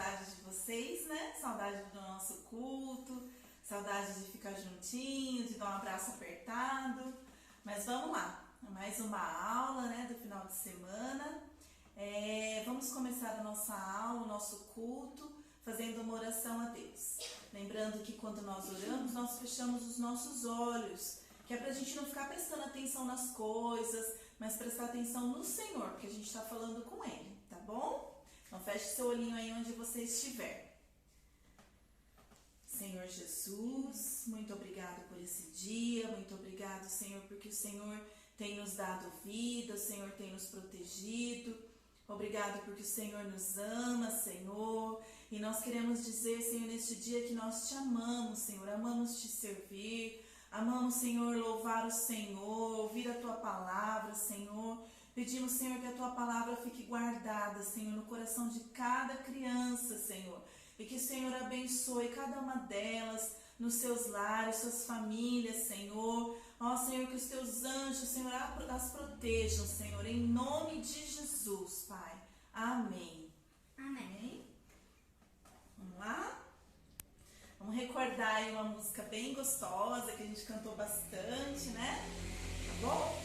saudade de vocês, né? Saudade do nosso culto, saudade de ficar juntinho, de dar um abraço apertado. Mas vamos lá, mais uma aula, né, do final de semana. Vamos começar a nossa aula, o nosso culto, fazendo uma oração a Deus. Lembrando que quando nós oramos, nós fechamos os nossos olhos, que é pra gente não ficar prestando atenção nas coisas, mas prestar atenção no Senhor, porque a gente está falando com Ele, tá bom? Então feche seu olhinho aí onde você estiver. Senhor Jesus, muito obrigado por esse dia, muito obrigado, Senhor, porque o Senhor tem nos dado vida, o Senhor tem nos protegido. Obrigado porque o Senhor nos ama, Senhor, e nós queremos dizer, Senhor, neste dia que nós te amamos, Senhor, amamos te servir, amamos, Senhor, louvar o Senhor, ouvir a Tua palavra, Senhor. Pedimos, Senhor, que a Tua palavra fique guardada, Senhor, no coração de cada criança, Senhor, e que o Senhor abençoe cada uma delas nos seus lares, suas famílias, Senhor. Ó, Senhor, que os Teus anjos, Senhor, as protejam, Senhor, em nome de Jesus, Pai. Amém. Amém. Vamos lá? Vamos recordar aí uma música bem gostosa que a gente cantou bastante, né? Tá bom?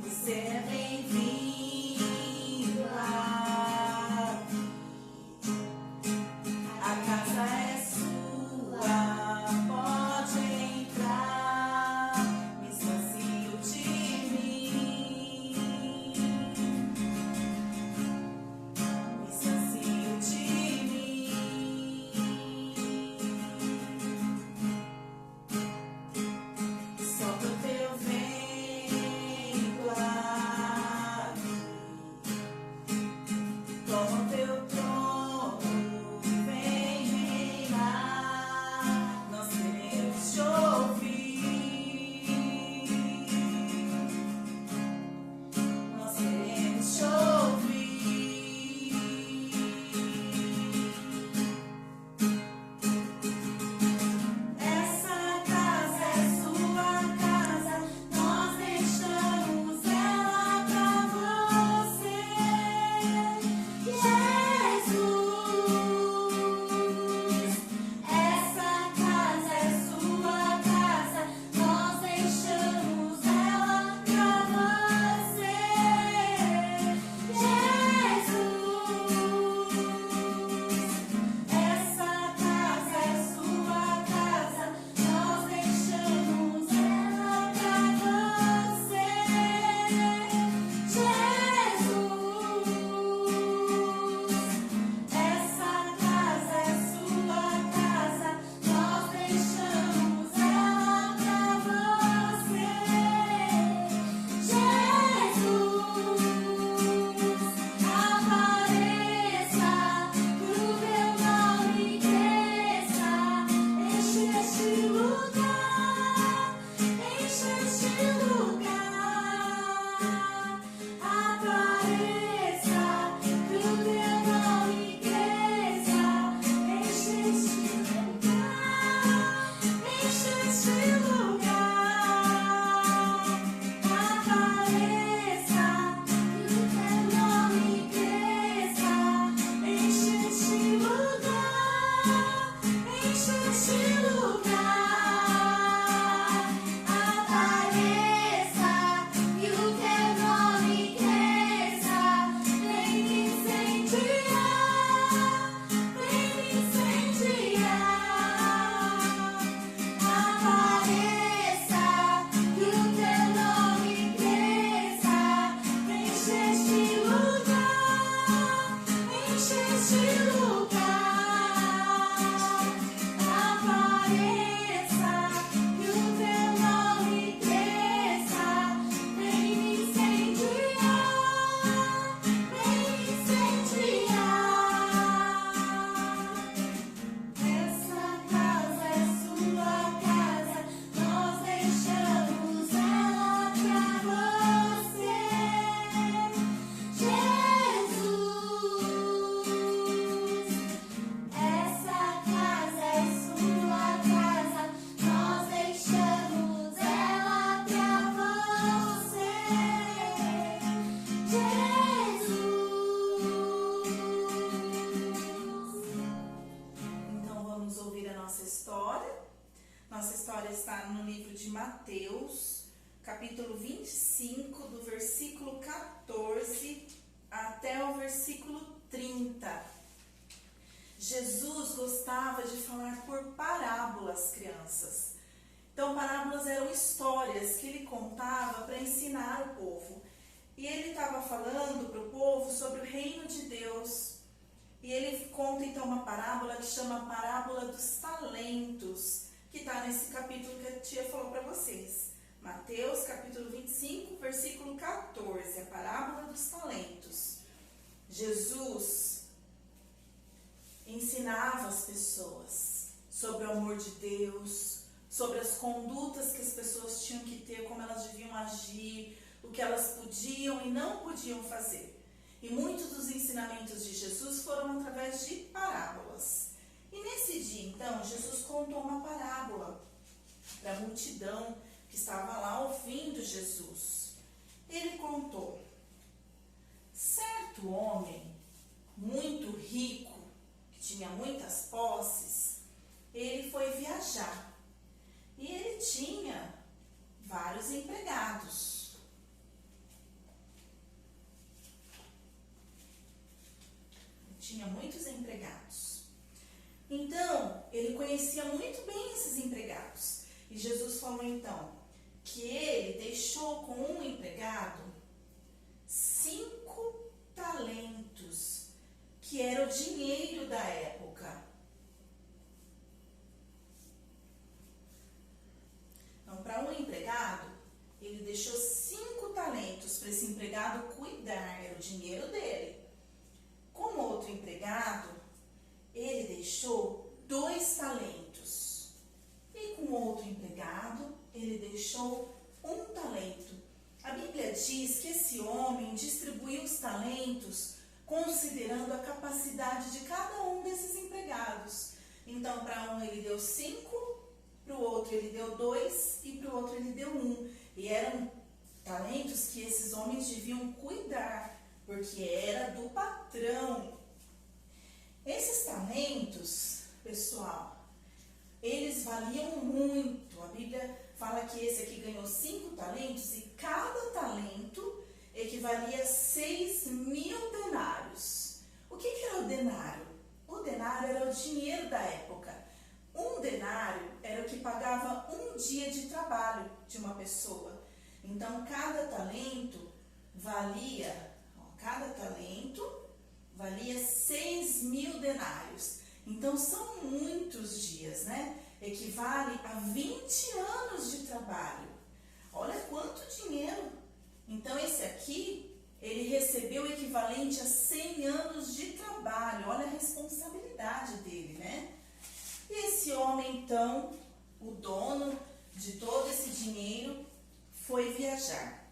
Você é bem-vindo lá. Mateus, capítulo 25, do versículo 14 até o versículo 30. Jesus gostava de falar por parábolas, crianças. Então, parábolas eram histórias que ele contava para ensinar o povo. E ele estava falando para o povo sobre o reino de Deus. E ele conta então uma parábola que chama Parábola dos Talentos, que está nesse capítulo que a tia falou para vocês. Mateus, capítulo 25, versículo 14, a Parábola dos Talentos. Jesus ensinava as pessoas sobre o amor de Deus, sobre as condutas que as pessoas tinham que ter, como elas deviam agir, o que elas podiam e não podiam fazer. E muitos dos ensinamentos de Jesus foram através de parábolas. E nesse dia, então, Jesus contou uma parábola para a multidão que estava lá ouvindo Jesus. Ele contou: certo homem muito rico, que tinha muitas posses, ele foi viajar. E ele tinha vários empregados. Tinha muitos empregados. Então, ele conhecia muito bem esses empregados. E Jesus falou então que ele deixou com um empregado 5 talentos, que era o dinheiro da época. Então, para um empregado, ele deixou 5 talentos para esse empregado cuidar, era o dinheiro dele. Com outro empregado, ele deixou 2 talentos. E com outro empregado, ele deixou 1 talento. A Bíblia diz que esse homem distribuiu os talentos considerando a capacidade de cada um desses empregados. Então, para um ele deu 5, para o outro ele deu 2 e para o outro ele deu 1. E eram talentos que esses homens deviam cuidar, porque era do patrão. Esses talentos, pessoal, eles valiam muito. A Bíblia fala que esse aqui ganhou 5 talentos e cada talento equivalia a 6.000 denários. O que era o denário? O denário era o dinheiro da época. Um denário era o que pagava um dia de trabalho de uma pessoa. Então, cada talento valia 6.000 denários. Então, são muitos dias, né? Equivale a 20 anos de trabalho. Olha quanto dinheiro. Então, esse aqui, ele recebeu o equivalente a 100 anos de trabalho. Olha a responsabilidade dele, né? E esse homem, então, o dono de todo esse dinheiro, foi viajar.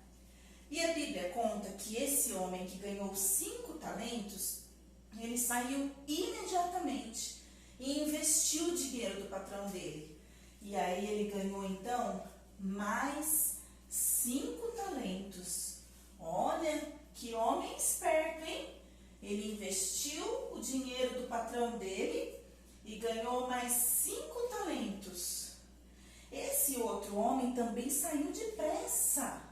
E a Bíblia conta que esse homem que ganhou 5 talentos, ele saiu imediatamente e investiu o dinheiro do patrão dele. E aí ele ganhou então mais 5 talentos. Olha que homem esperto, hein? Ele investiu o dinheiro do patrão dele e ganhou mais 5 talentos. Esse outro homem também saiu depressa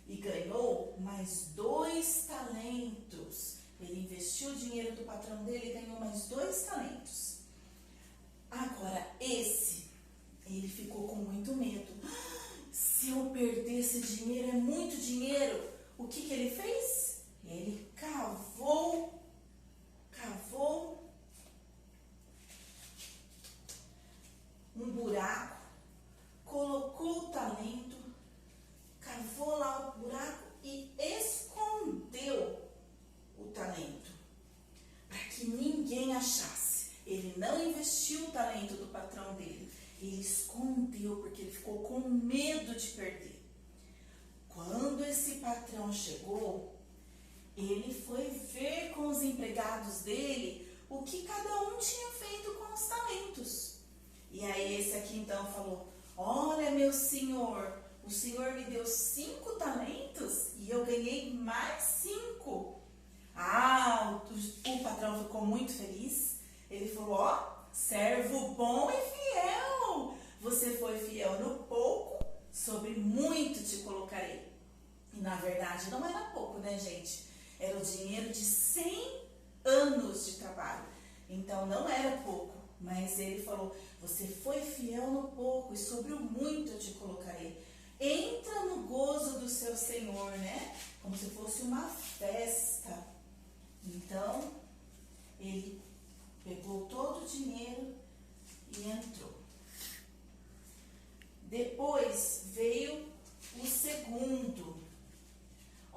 e ganhou mais 2 talentos. Ele investiu o dinheiro do patrão dele e ganhou mais 2 talentos. Agora, ele ficou com muito medo. Se eu perder esse dinheiro, é muito dinheiro. O que ele fez? Ele cavou um buraco, colocou o talento, cavou lá o buraco e escondeu o talento, para que ninguém achasse. Ele não investiu o talento do patrão dele, ele escondeu porque ele ficou com medo de perder. Quando esse patrão chegou, ele foi ver com os empregados dele o que cada um tinha feito com os talentos. E aí esse aqui então falou: olha, meu senhor, o senhor me deu 5 talentos e eu ganhei mais 5. O patrão ficou muito feliz. Ele falou: ó, servo bom e fiel. Você foi fiel no pouco, Na verdade, não era pouco, né, gente? Era o dinheiro de 100 anos de trabalho. Então, não era pouco. Mas ele falou, você foi fiel no pouco e sobre o muito eu te colocarei. Entra no gozo do seu Senhor, né? Como se fosse uma festa. Então, ele pegou todo o dinheiro e entrou. Depois veio o segundo.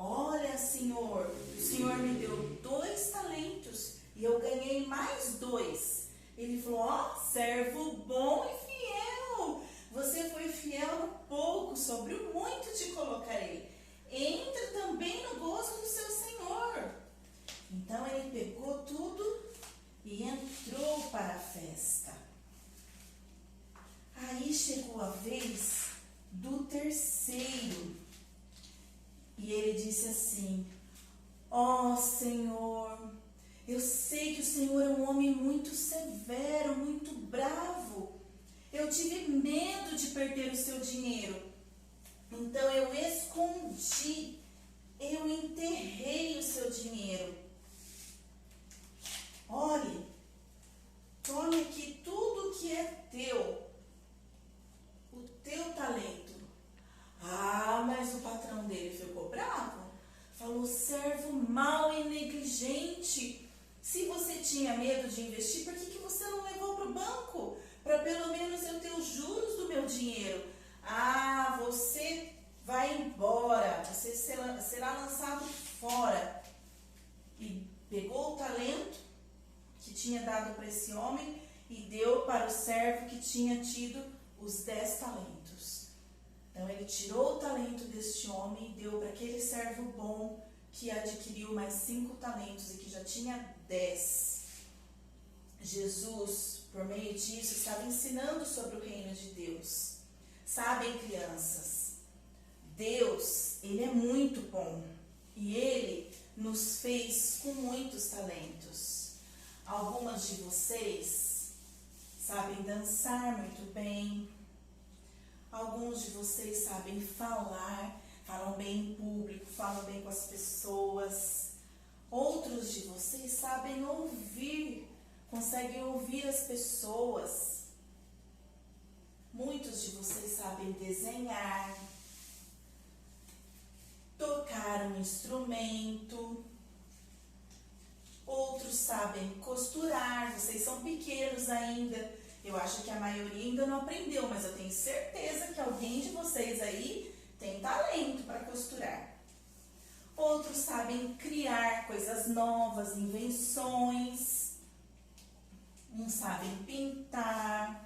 Olha, Senhor, o Senhor me deu 2 talentos e eu ganhei mais 2. Ele falou, ó, servo bom e fiel. Você foi fiel no pouco, sobre o muito te colocarei. Entra também no gozo do seu Senhor. Então ele pegou tudo e entrou para a festa. Aí chegou a vez do terceiro. E ele disse assim, ó Senhor, eu sei que o Senhor é um homem muito severo, muito bravo. Eu tive medo de perder o seu dinheiro. Então eu escondi, eu enterrei o seu dinheiro. Olhe, tome aqui tudo que é teu, o teu talento. Ah, mas o patrão dele ficou bravo. Falou, servo mau e negligente. Se você tinha medo de investir, por que você não levou para o banco? Para pelo menos eu ter os juros do meu dinheiro. Ah, você vai embora, você será lançado fora. E pegou o talento que tinha dado para esse homem e deu para o servo que tinha tido os 10 talentos. Então ele tirou o talento deste homem e deu para aquele servo bom que adquiriu mais 5 talentos e que já tinha 10. Jesus, por meio disso, estava ensinando sobre o reino de Deus. Sabem, crianças, Deus, Ele é muito bom e Ele nos fez com muitos talentos. Algumas de vocês sabem dançar muito bem. Alguns de vocês sabem falar, falam bem em público, falam bem com as pessoas. Outros de vocês sabem ouvir, conseguem ouvir as pessoas. Muitos de vocês sabem desenhar, tocar um instrumento. Outros sabem costurar, vocês são pequenos ainda. Eu acho que a maioria ainda não aprendeu, mas eu tenho certeza que alguém de vocês aí tem talento para costurar. Outros sabem criar coisas novas, invenções. Uns sabem pintar.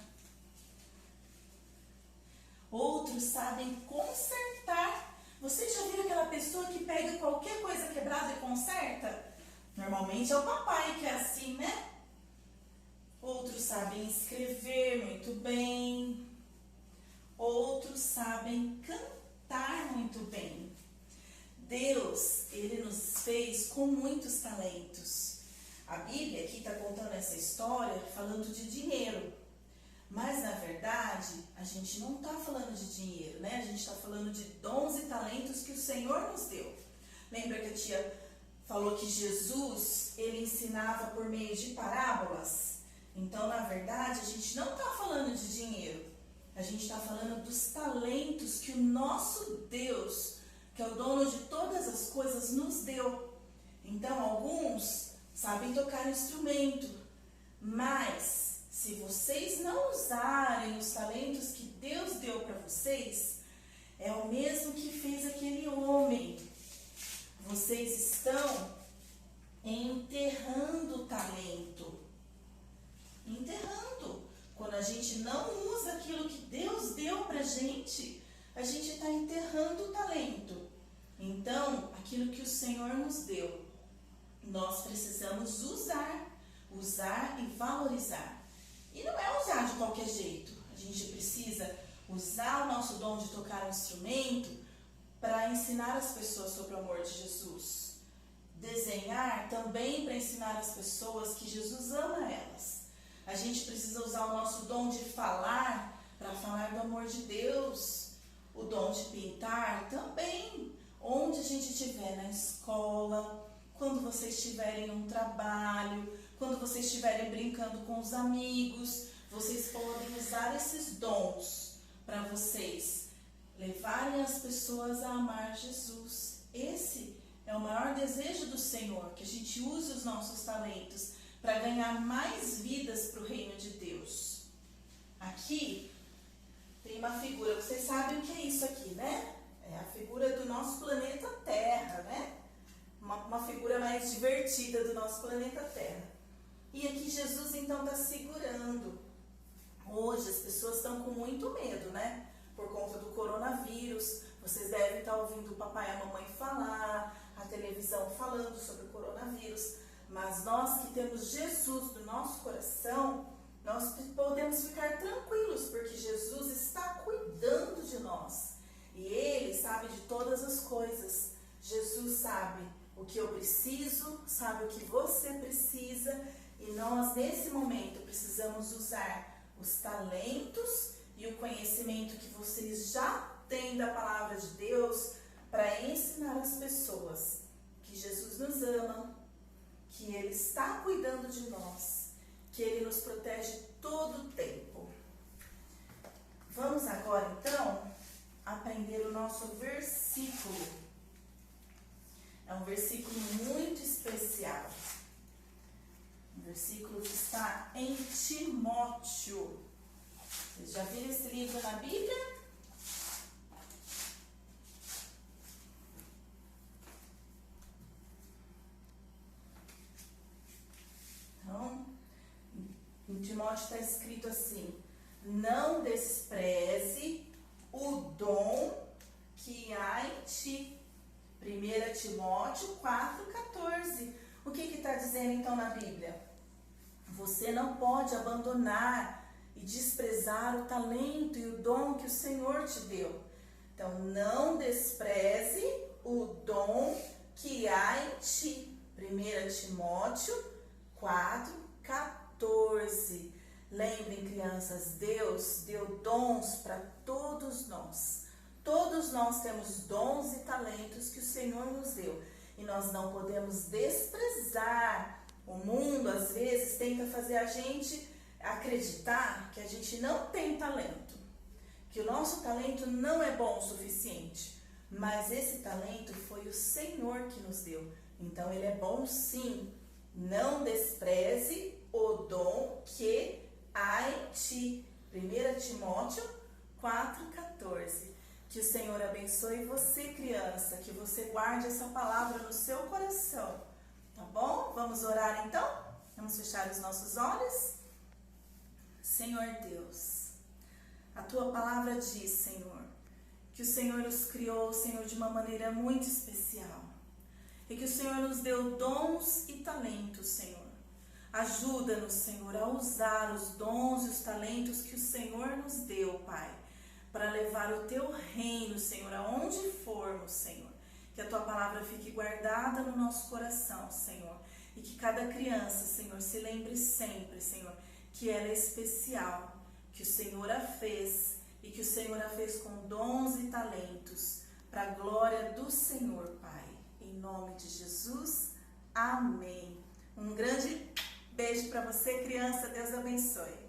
Outros sabem consertar. Vocês já viram aquela pessoa que pega qualquer coisa quebrada e conserta? Normalmente é o papai que é assim, né? Outros sabem escrever muito bem. Outros sabem cantar muito bem. Deus, Ele nos fez com muitos talentos. A Bíblia aqui está contando essa história falando de dinheiro. Mas, na verdade, a gente não está falando de dinheiro, né? A gente está falando de dons e talentos que o Senhor nos deu. Lembra que a tia falou que Jesus, Ele ensinava por meio de parábolas? Então, na verdade, a gente não está falando de dinheiro. A gente está falando dos talentos que o nosso Deus, que é o dono de todas as coisas, nos deu. Então, alguns sabem tocar instrumento, mas se vocês não usarem os talentos que Deus deu para vocês, é o mesmo que fez aquele homem. Vocês estão enterrando o talento. Enterrando. Quando a gente não usa aquilo que Deus deu pra gente, a gente está enterrando o talento. Então, aquilo que o Senhor nos deu, nós precisamos usar e valorizar. E não é usar de qualquer jeito. A gente precisa usar o nosso dom de tocar um instrumento para ensinar as pessoas sobre o amor de Jesus. Desenhar também para ensinar as pessoas que Jesus ama elas. A gente precisa usar o nosso dom de falar para falar do amor de Deus. O dom de pintar também. onde a gente estiver, na escola, quando vocês estiverem no trabalho, quando vocês estiverem brincando com os amigos, vocês podem usar esses dons para vocês levarem as pessoas a amar Jesus. Esse é o maior desejo do Senhor, que a gente use os nossos talentos para ganhar mais vidas para o reino de Deus. Aqui tem uma figura, vocês sabem o que é isso aqui, né? É a figura do nosso planeta Terra, né? Uma figura mais divertida do nosso planeta Terra. E aqui Jesus então está segurando. Hoje as pessoas estão com muito medo, né? Por conta do coronavírus. Vocês devem estar ouvindo o papai e a mamãe falar, a televisão falando sobre o coronavírus. Mas nós que temos Jesus no nosso coração, nós podemos ficar tranquilos, porque Jesus está cuidando de nós. E Ele sabe de todas as coisas. Jesus sabe o que eu preciso, sabe o que você precisa. E nós, nesse momento, precisamos usar os talentos e o conhecimento que vocês já têm da palavra de Deus para ensinar as pessoas que Jesus nos ama, que Ele está cuidando de nós, que Ele nos protege todo o tempo. Vamos agora, então, aprender o nosso versículo. É um versículo muito especial. Um versículo que está em Timóteo. Vocês já viram esse livro na Bíblia? Então, em Timóteo está escrito assim: não despreze o dom que há em ti. 1 Timóteo 4,14. O que está dizendo então na Bíblia? Você não pode abandonar e desprezar o talento e o dom que o Senhor te deu. Então, não despreze o dom que há em ti. 1 Timóteo 4,14. Lembrem, crianças, Deus deu dons para todos nós. Todos nós temos dons e talentos que o Senhor nos deu. E nós não podemos desprezar. O mundo, às vezes, tenta fazer a gente acreditar que a gente não tem talento. Que o nosso talento não é bom o suficiente. Mas esse talento foi o Senhor que nos deu. Então, ele é bom sim. Não despreze o dom que há em ti. 1 Timóteo 4,14. Que o Senhor abençoe você, criança, que você guarde essa palavra no seu coração, tá bom? Vamos orar então? Vamos fechar os nossos olhos? Senhor Deus, a Tua palavra diz, Senhor, que o Senhor nos criou, Senhor, de uma maneira muito especial. E que o Senhor nos deu dons e talentos, Senhor. Ajuda-nos, Senhor, a usar os dons e os talentos que o Senhor nos deu, Pai, para levar o Teu reino, Senhor, aonde formos, Senhor. Que a Tua palavra fique guardada no nosso coração, Senhor. E que cada criança, Senhor, se lembre sempre, Senhor, que ela é especial, que o Senhor a fez e que o Senhor a fez com dons e talentos, para a glória do Senhor, Pai. Em nome de Jesus, amém. Um grande beijo para você, criança. Deus abençoe.